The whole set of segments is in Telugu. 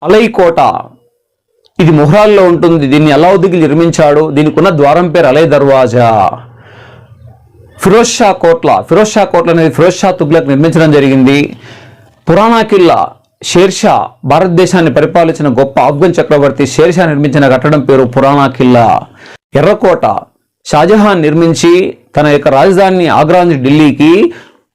అలై కోట, ఇది మొహ్రాల్లో ఉంటుంది. దీన్ని అలావుద్దీన్ నిర్మించాడు. దీనికి ఉన్న ద్వారం పేరు అలై దర్వాజా. ఫిరోజ్ షా కోట్ల అనేది ఫిరోజ్ షా తుగ్లక్ నిర్మించడం జరిగింది. పురాణా కిల్లా, షేర్షా భారతదేశాన్ని పరిపాలించిన గొప్ప ఆఫ్ఘన్ చక్రవర్తి షేర్షా నిర్మించిన కట్టడం పేరు పురాణా కిల్లా. ఎర్రకోట షాజహాన్ నిర్మించి తన యొక్క రాజధానిని ఆగ్రా నుంచి ఢిల్లీకి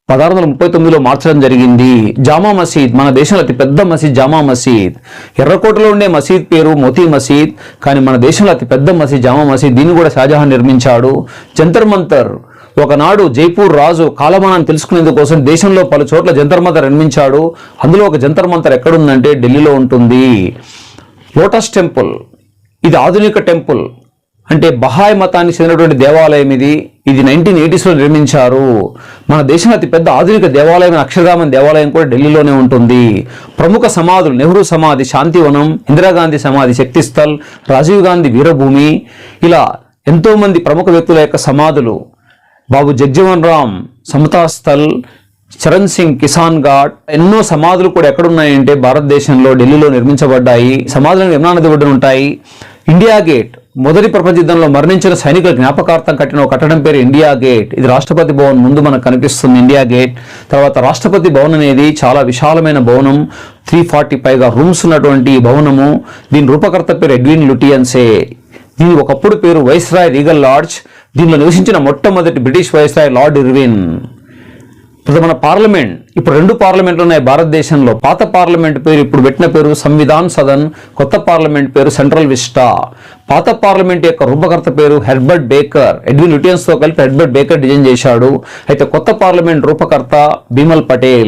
1639లో మార్చడం జరిగింది. జామా మసీద్, మన దేశంలో అతి పెద్ద మసీద్ జామా మసీద్. ఎర్రకోటలో ఉండే మసీద్ పేరు మోతీ మసీద్, కానీ మన దేశంలో అతి పెద్ద మసీద్ జామా మసీద్. దీన్ని కూడా షాజహాన్ నిర్మించాడు. జంతర్ మంతర్, ఒకనాడు జైపూర్ రాజు కాలమానాన్ని తెలుసుకునేందుకు కోసం దేశంలో పలు చోట్ల జంతర్ మంతర్ నిర్మించాడు. అందులో ఒక జంతర్ మంతర్ ఎక్కడుందంటే ఢిల్లీలో ఉంటుంది. లోటస్ టెంపుల్, ఇది ఆధునిక టెంపుల్, అంటే బహాయ్ మతానికి చెందినటువంటి దేవాలయం. ఇది 1980sలో నిర్మించారు. మన దేశంలో అతి పెద్ద ఆధునిక దేవాలయం అక్షరధామం దేవాలయం కూడా ఢిల్లీలోనే ఉంటుంది. ప్రముఖ సమాధులు నెహ్రూ సమాధి, శాంతివనం, ఇందిరాగాంధీ సమాధి, శక్తిస్థల్, రాజీవ్ గాంధీ వీరభూమి, ఇలా ఎంతో మంది ప్రముఖ వ్యక్తుల యొక్క సమాధులు. బాబు జగ్జీవన్ రామ్ సమతా స్థల్, చరణ్ సింగ్ కిసాన్ ఘాట్, ఎన్నో సమాధులు కూడా ఎక్కడున్నాయంటే భారతదేశంలో ఢిల్లీలో నిర్మించబడ్డాయి. సమాధులను యమునా నది ఒడ్డున ఉంటాయి. ఇండియా గేట్, మొదటి ప్రపంచ యుద్ధంలో మరణించిన సైనికుల జ్ఞాపకార్థం కట్టిన ఒక కట్టడం పేరు ఇండియా గేట్. ఇది రాష్ట్రపతి భవన్ ముందు మనకు కనిపిస్తుంది ఇండియా గేట్. తర్వాత రాష్ట్రపతి భవన్ అనేది చాలా విశాలమైన భవనం, 340 పైగా రూమ్స్ ఉన్నటువంటి భవనము. దీని రూపకర్త పేరు ఎడ్విన్ లుటియన్సే. దీని ఒకప్పుడు పేరు వైస్రాయ్ రీగల్ లాడ్జ్. దీనిలో నివసించిన మొట్టమొదటి బ్రిటిష్ వైస్రాయ్ లార్డ్ ఇర్విన్. మన పార్లమెంట్, ఇప్పుడు 2 పార్లమెంట్లు ఉన్నాయి భారతదేశంలో. పాత పార్లమెంట్ పేరు ఇప్పుడు పెట్టిన పేరు సంవిధాన్ సదన్, కొత్త పార్లమెంట్ పేరు సెంట్రల్ విస్టా. పాత పార్లమెంట్ యొక్క రూపకర్త పేరు హెర్బర్ట్ బేకర్. ఎడ్విన్ లుటియన్స్ తో కలిపి హెర్బర్ట్ బేకర్ డిజైన్ చేశాడు. అయితే కొత్త పార్లమెంట్ రూపకర్త బిమల్ పటేల్.